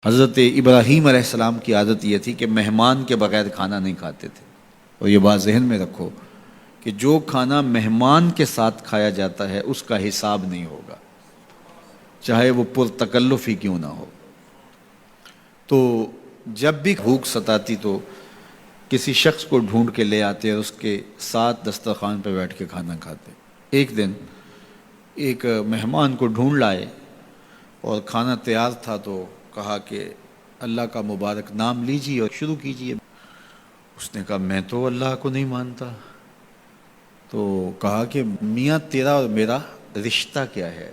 حضرت ابراہیم علیہ السلام کی عادت یہ تھی کہ مہمان کے بغیر کھانا نہیں کھاتے تھے. اور یہ بات ذہن میں رکھو کہ جو کھانا مہمان کے ساتھ کھایا جاتا ہے اس کا حساب نہیں ہوگا، چاہے وہ پرتکلف ہی کیوں نہ ہو. تو جب بھی بھوک ستاتی تو کسی شخص کو ڈھونڈ کے لے آتے اور اس کے ساتھ دسترخوان پہ بیٹھ کے کھانا کھاتے. ایک دن ایک مہمان کو ڈھونڈ لائے اور کھانا تیار تھا تو کہا کہ اللہ کا مبارک نام لیجیے اور شروع کیجیے. اس نے کہا میں تو اللہ کو نہیں مانتا. تو کہا کہ میاں تیرا اور میرا رشتہ کیا ہے؟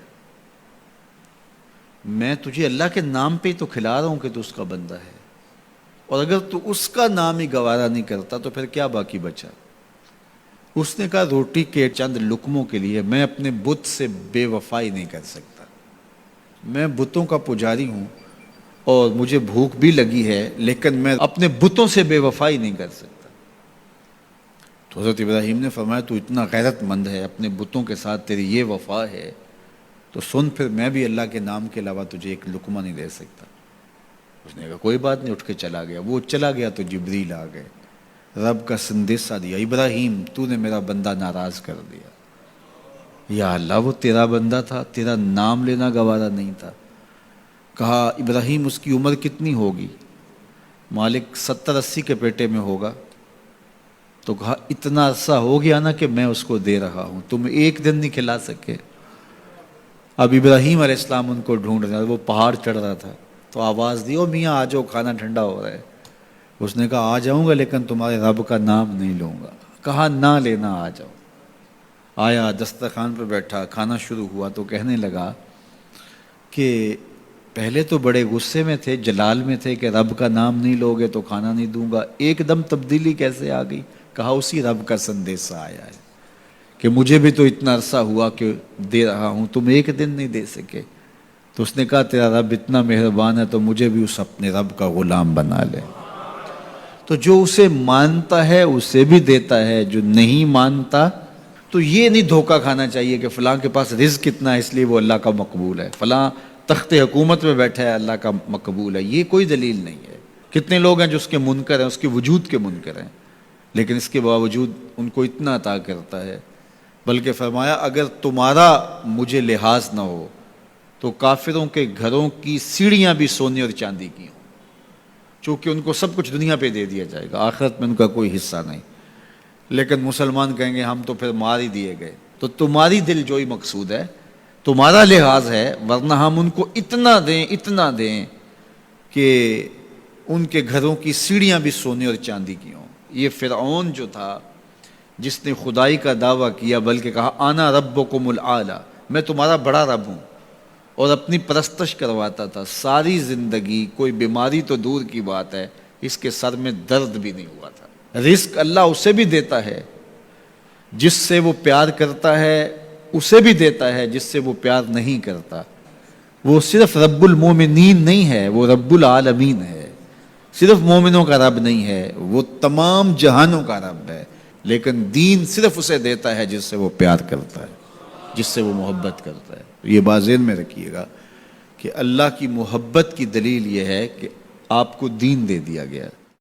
میں تجھے اللہ کے نام پہ ہی تو کھلا رہا ہوں کہ تو اس کا بندہ ہے، اور اگر تو اس کا نام ہی گوارا نہیں کرتا تو پھر کیا باقی بچا؟ اس نے کہا روٹی کے چند لقموں کے لیے میں اپنے بت سے بے وفائی نہیں کر سکتا. میں بتوں کا پجاری ہوں اور مجھے بھوک بھی لگی ہے، لیکن میں اپنے بتوں سے بے وفائی نہیں کر سکتا. تو حضرت ابراہیم نے فرمایا تو اتنا غیرت مند ہے، اپنے بتوں کے ساتھ تیری یہ وفا ہے، تو سن پھر میں بھی اللہ کے نام کے علاوہ تجھے ایک لقمہ نہیں دے سکتا. اس نے کہا کوئی بات نہیں، اٹھ کے چلا گیا. وہ چلا گیا تو جبریل آ گئے، رب کا سندیسہ دیا، ابراہیم تو نے میرا بندہ ناراض کر دیا. یا اللہ وہ تیرا بندہ تھا، تیرا نام لینا گوارا نہیں تھا. کہا ابراہیم اس کی عمر کتنی ہوگی؟ مالک 70-80 کے پیٹے میں ہوگا. تو کہا اتنا عرصہ ہو گیا نا کہ میں اس کو دے رہا ہوں، تم ایک دن نہیں کھلا سکے. اب ابراہیم علیہ السلام ان کو ڈھونڈ رہا، وہ پہاڑ چڑھ رہا تھا تو آواز دی، او میاں آ جاؤ کھانا ٹھنڈا ہو رہا ہے. اس نے کہا آ جاؤں گا لیکن تمہارے رب کا نام نہیں لوں گا. کہا نہ لینا، آ جاؤ. آیا دسترخوان پہ بیٹھا، کھانا شروع ہوا تو کہنے لگا کہ پہلے تو بڑے غصے میں تھے، جلال میں تھے کہ رب کا نام نہیں لوگے تو کھانا نہیں دوں گا. ایک دم تبدیلی کیسے آ گئی؟ کہا اسی رب کا سندیسہ آیا ہے کہ مجھے بھی تو اتنا عرصہ ہوا کہ دے رہا ہوں، تم ایک دن نہیں دے سکے. تو اس نے کہا تیرا رب اتنا مہربان ہے تو مجھے بھی اس اپنے رب کا غلام بنا لے. تو جو اسے مانتا ہے اسے بھی دیتا ہے، جو نہیں مانتا تو یہ نہیں دھوکہ کھانا چاہیے کہ فلاں کے پاس رزق کتنا ہے اس لیے وہ اللہ کا مقبول ہے، فلاں تخت حکومت میں بیٹھا ہے اللہ کا مقبول ہے. یہ کوئی دلیل نہیں ہے. کتنے لوگ ہیں جو اس کے منکر ہیں، اس کے وجود کے منکر ہیں، لیکن اس کے باوجود ان کو اتنا عطا کرتا ہے. بلکہ فرمایا اگر تمہارا مجھے لحاظ نہ ہو تو کافروں کے گھروں کی سیڑھیاں بھی سونے اور چاندی کی ہوں، چونکہ ان کو سب کچھ دنیا پہ دے دیا جائے گا، آخرت میں ان کا کوئی حصہ نہیں. لیکن مسلمان کہیں گے ہم تو پھر مار ہی دیے گئے. تو تمہاری دل جوئی مقصود ہے، تمہارا لحاظ ہے، ورنہ ہم ان کو اتنا دیں کہ ان کے گھروں کی سیڑھیاں بھی سونے اور چاندی کی ہوں. یہ فرعون جو تھا جس نے خدائی کا دعویٰ کیا، بلکہ کہا انا ربکم الاعلی، میں تمہارا بڑا رب ہوں، اور اپنی پرستش کرواتا تھا. ساری زندگی کوئی بیماری تو دور کی بات ہے، اس کے سر میں درد بھی نہیں ہوا تھا. رزق اللہ اسے بھی دیتا ہے جس سے وہ پیار کرتا ہے، اسے بھی دیتا ہے جس سے وہ پیار نہیں کرتا. وہ صرف رب المومنین نہیں ہے، وہ رب العالمین ہے. صرف مومنوں کا رب نہیں ہے، وہ تمام جہانوں کا رب ہے. لیکن دین صرف اسے دیتا ہے جس سے وہ پیار کرتا ہے، جس سے وہ محبت کرتا ہے. یہ بات ذہن میں رکھیے گا کہ اللہ کی محبت کی دلیل یہ ہے کہ آپ کو دین دے دیا گیا.